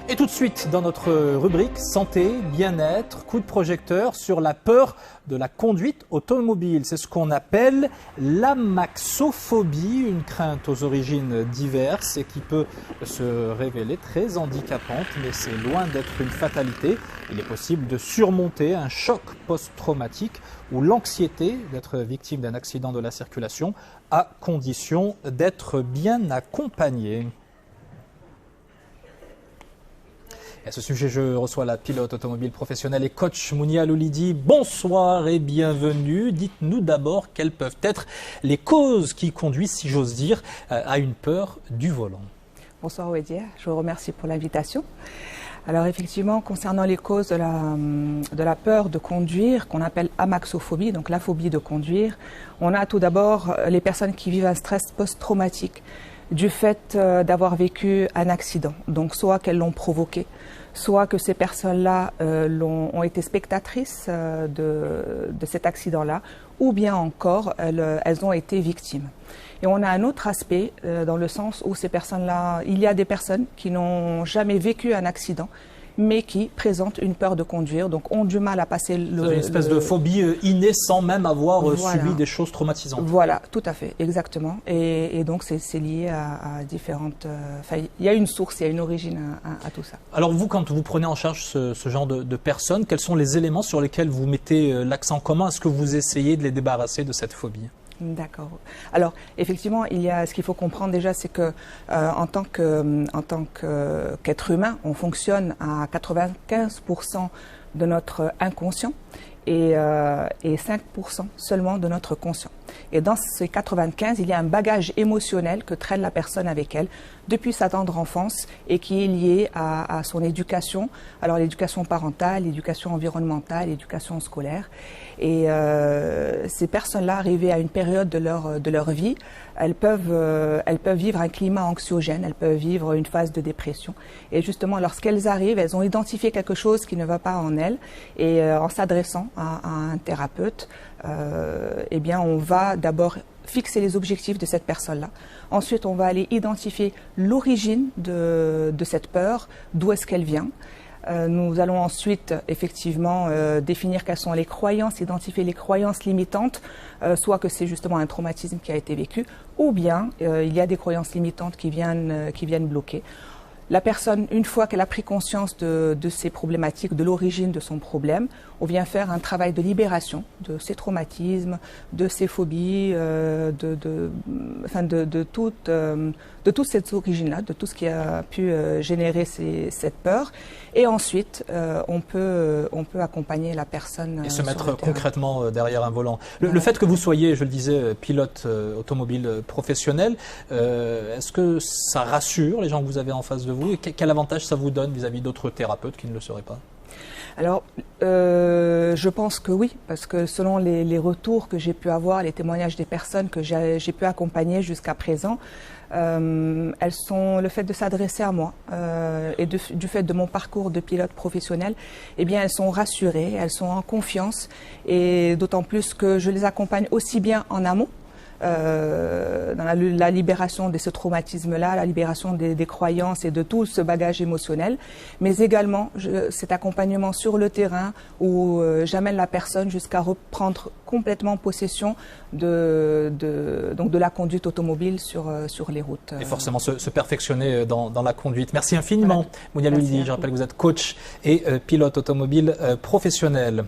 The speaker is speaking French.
Et tout de suite, dans notre rubrique santé, bien-être, coup de projecteur sur la peur de la conduite automobile. C'est ce qu'on appelle l'amaxophobie, une crainte aux origines diverses et qui peut se révéler très handicapante, mais c'est loin d'être une fatalité. Il est possible de surmonter un choc post-traumatique ou l'anxiété d'être victime d'un accident de la circulation, à condition d'être bien accompagné. À ce sujet, je reçois la pilote automobile professionnelle et coach Mounia Loulidi. Bonsoir et bienvenue. Dites-nous d'abord quelles peuvent être les causes qui conduisent, si j'ose dire, à une peur du volant. Bonsoir Ouedia, je vous remercie pour l'invitation. Alors effectivement, concernant les causes de la peur de conduire, qu'on appelle amaxophobie, donc la phobie de conduire, on a tout d'abord les personnes qui vivent un stress post-traumatique du fait d'avoir vécu un accident, donc soit qu'elles l'ont provoqué, soit que ces personnes-là ont été spectatrices de cet accident-là, ou bien encore elles ont été victimes. Et on a un autre aspect dans le sens où ces personnes-là, il y a des personnes qui n'ont jamais vécu un accident, mais qui présentent une peur de conduire, donc ont du mal à passer une espèce de phobie innée sans même avoir subi des choses traumatisantes. Voilà, tout à fait, exactement. Et donc c'est lié à différentes... il y a une source, il y a une origine à tout ça. Alors vous, quand vous prenez en charge ce genre de personnes, quels sont les éléments sur lesquels vous mettez l'accent? Comment est-ce que vous essayez de les débarrasser de cette phobie? D'accord. Alors effectivement, ce qu'il faut comprendre déjà, c'est que en tant qu'être humain, on fonctionne à 95% de notre inconscient et 5% seulement de notre conscient. Et dans ces 95, il y a un bagage émotionnel que traîne la personne avec elle depuis sa tendre enfance et qui est lié à son éducation. Alors l'éducation parentale, l'éducation environnementale, l'éducation scolaire. Et ces personnes-là, arrivées à une période de leur vie, elles peuvent vivre un climat anxiogène, elles peuvent vivre une phase de dépression. Et justement, lorsqu'elles arrivent, elles ont identifié quelque chose qui ne va pas en elles. Et en s'adressant à un thérapeute, eh bien, on va d'abord fixer les objectifs de cette personne-là. Ensuite, on va aller identifier l'origine de cette peur, d'où est-ce qu'elle vient. Nous allons ensuite effectivement définir quelles sont les croyances, identifier les croyances limitantes, soit que c'est justement un traumatisme qui a été vécu, ou bien il y a des croyances limitantes qui viennent bloquer. La personne, une fois qu'elle a pris conscience de ces problématiques, de l'origine de son problème, on vient faire un travail de libération de ces traumatismes, de ces phobies, de toute cette origine-là, de tout ce qui a pu générer cette peur. Et ensuite, on peut accompagner la personne. Et se mettre concrètement derrière un volant. Le fait que vous soyez, je le disais, pilote automobile professionnel, est-ce que ça rassure les gens que vous avez en face de vous? Et quel avantage ça vous donne vis-à-vis d'autres thérapeutes qui ne le seraient pas? Alors, je pense que oui, parce que selon les retours que j'ai pu avoir, les témoignages des personnes que j'ai pu accompagner jusqu'à présent, le fait de s'adresser à moi et du fait de mon parcours de pilote professionnel, eh bien, elles sont rassurées, elles sont en confiance, et d'autant plus que je les accompagne aussi bien en amont, dans la libération de ce traumatisme-là, la libération des croyances et de tout ce bagage émotionnel, mais également cet accompagnement sur le terrain où j'amène la personne jusqu'à reprendre complètement possession de la conduite automobile sur les routes. Et forcément se perfectionner dans la conduite. Merci infiniment, Mounia Loulidi. Je rappelle que vous êtes coach et pilote automobile professionnel.